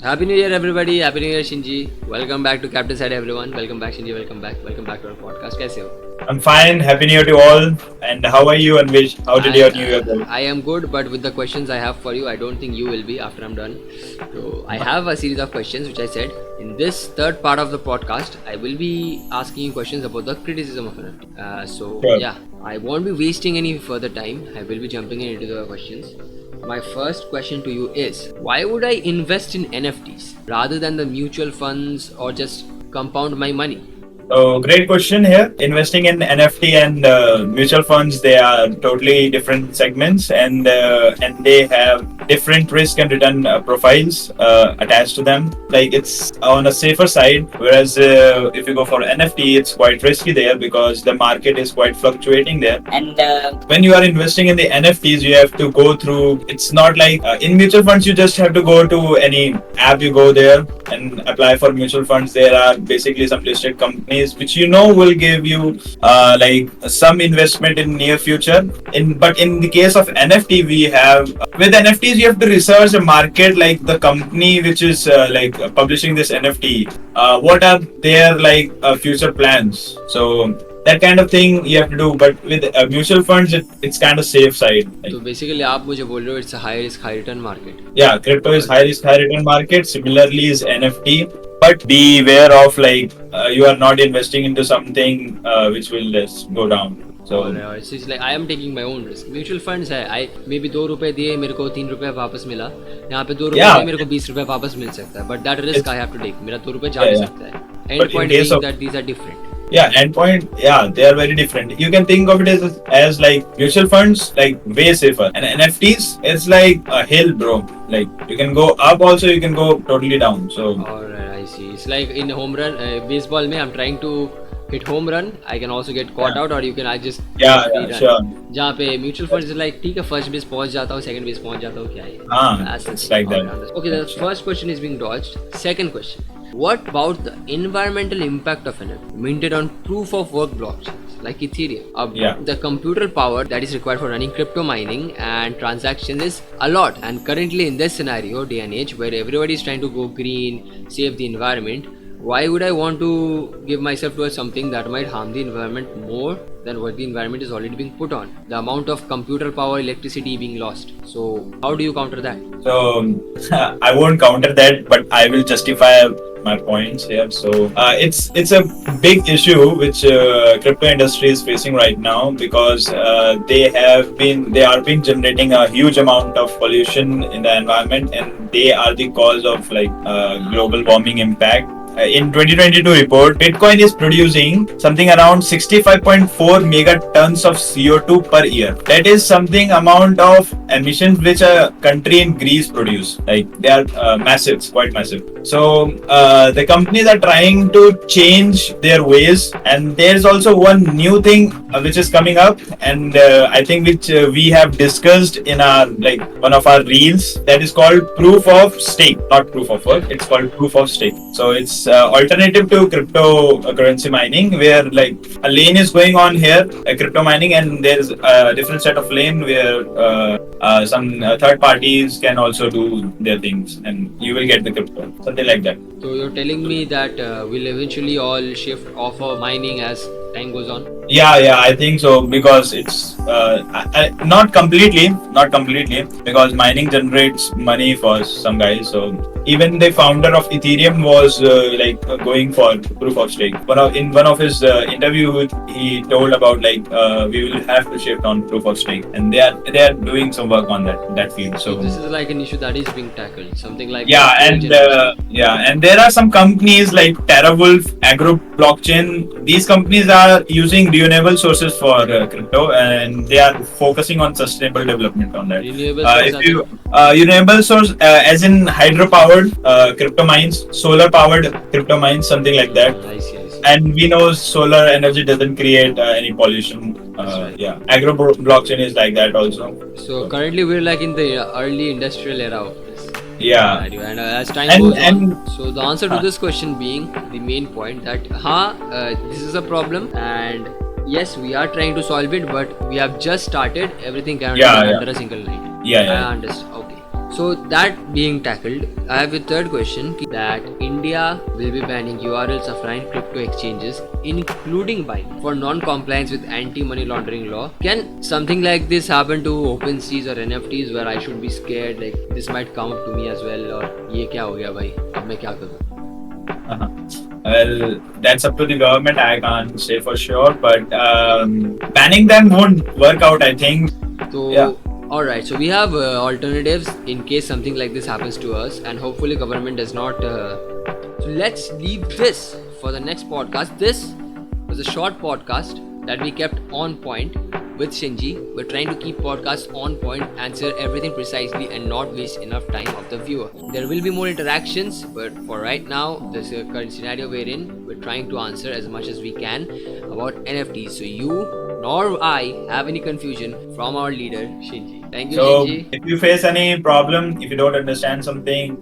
Happy New Year, everybody. Happy New Year, Shinji. Welcome back to Captain Side, everyone. Welcome back, Shinji. Welcome back. Welcome back to our podcast. कैसे हो? I'm fine. Happy New Year to all. And how are you, Anvesh? How did your New Year go? I am good, but with the questions I have for you, I don't think you will be after I'm done. So I have a series of questions which I said in this third part of the podcast. I will be asking you questions about the criticism of NFT. Sure. I won't be wasting any further time. I will be jumping into the questions. My first question to you is, why would I invest in NFTs rather than the mutual funds or just compound my money? So great question here. Investing in NFT and mutual funds, they are totally different segments, and they have different risk and return profiles attached to them. Like it's on a safer side, whereas if you go for NFT, it's quite risky there because the market is quite fluctuating there. And when you are investing in the NFTs, you have to go through. It's not like in mutual funds, you just have to go to any app. You go there and apply for mutual funds. There are basically some listed companies which will give you like some investment in near future. But in the case of NFT, we have with NFTs you have to research a market, like the company which is publishing this NFT. What are their future plans? So that kind of thing you have to do. But with mutual funds, it's kind of safe side. So basically, आप मुझे बोल रहे हो it's a high risk, high return market. Yeah, crypto is high risk, high return market. Similarly is NFT. But be aware of you are not investing into something which will just go down. So it's like I am taking my own risk. Mutual funds है. I maybe ₹2 दिए मेरे को ₹3 वापस मिला. यहाँ पे ₹2 दिए मेरे को ₹20 वापस मिल सकता है. But that risk I have to take. मेरा ₹2 जा भी सकता है. End point being that these are different. Yeah, endpoint. Yeah, they are very different. You can think of it as like mutual funds, like way safer, and NFTs, it's like a hill, bro. Like you can go up, also you can go totally down. So. Alright, I see. It's like in home run baseball. में I'm trying to hit home run. I can also get caught out, or you can just sure. जहाँ पे mutual funds is like ठीक है, first base पहुँच जाता हूँ, second base पहुँच जाता हूँ, क्या है? It's like that. Okay, the first question is being dodged. Second question. What about the environmental impact of NFT minted on proof of work blockchains like Ethereum? The computer power that is required for running crypto mining and transactions is a lot. And currently in this scenario, day and age, where everybody is trying to go green, save the environment, why would I want to give myself to something that might harm the environment more than what the environment is already being put on? The amount of computer power, electricity being lost. So how do you counter that? So I won't counter that, but I will justify my points here. So it's a big issue which crypto industry is facing right now, because they are been generating a huge amount of pollution in the environment, and they are the cause of global warming impact. In 2022 report, Bitcoin is producing something around 65.4 megatons of CO2 per year. That is something amount of emissions which a country in Greece produce. Like they are massive, quite massive. So the companies are trying to change their ways, and there's also one new thing which is coming up, and I think which we have discussed in our one of our reels, that is called proof of stake, not proof of work. It's called proof of stake. So it's alternative to cryptocurrency mining, where a lane is going on here, crypto mining, and there's a different set of lane where some third parties can also do their things, and you will get the crypto, something like that. So you're telling me that we'll eventually all shift off of mining as time goes on? Yeah, I think so, because it's not completely, because mining generates money for some guys. So even the founder of Ethereum was going for proof of stake. In one of his interview, he told about we will have to shift on proof of stake, and they are doing some work on that field. So this is like an issue that is being tackled, something like and there are some companies like TerraWolf, Agro Blockchain. These companies are using renewable sources for crypto, and they are focusing on sustainable development on that. Renewable source as in hydro-powered crypto mines, solar-powered crypto mines, something like that. I see. And we know solar energy doesn't create any pollution. Agro blockchain is like that also. So currently we're in the early industrial era of this. Yeah. And as time goes on, so the answer to this question being the main point that this is a problem, and yes, we are trying to solve it, but we have just started. Everything cannot be under a single night. Yeah. I understand. Okay. So that being tackled, I have a third question that India will be banning URLs of 9 crypto exchanges, including Binance, for non-compliance with anti-money laundering law. Can something like this happen to OpenSeas or NFTs where I should be scared like this might come up to me as well, or ये क्या हो गया भाई अब मैं क्या करूँ? Well, that's up to the government. I can't say for sure, but banning them won't work out, I think. So, yeah. Alright, so we have alternatives in case something like this happens to us, and hopefully government does not. So let's leave this for the next podcast. This was a short podcast that we kept on point with Shinji. We're trying to keep podcasts on point, answer everything precisely, and not waste enough time of the viewer. There will be more interactions, but for right now, this current scenario we're in, we're trying to answer as much as we can about NFTs. So you nor I have any confusion from our leader Shinji. Thank you, So Shinji. if you face any problem, if you don't understand something,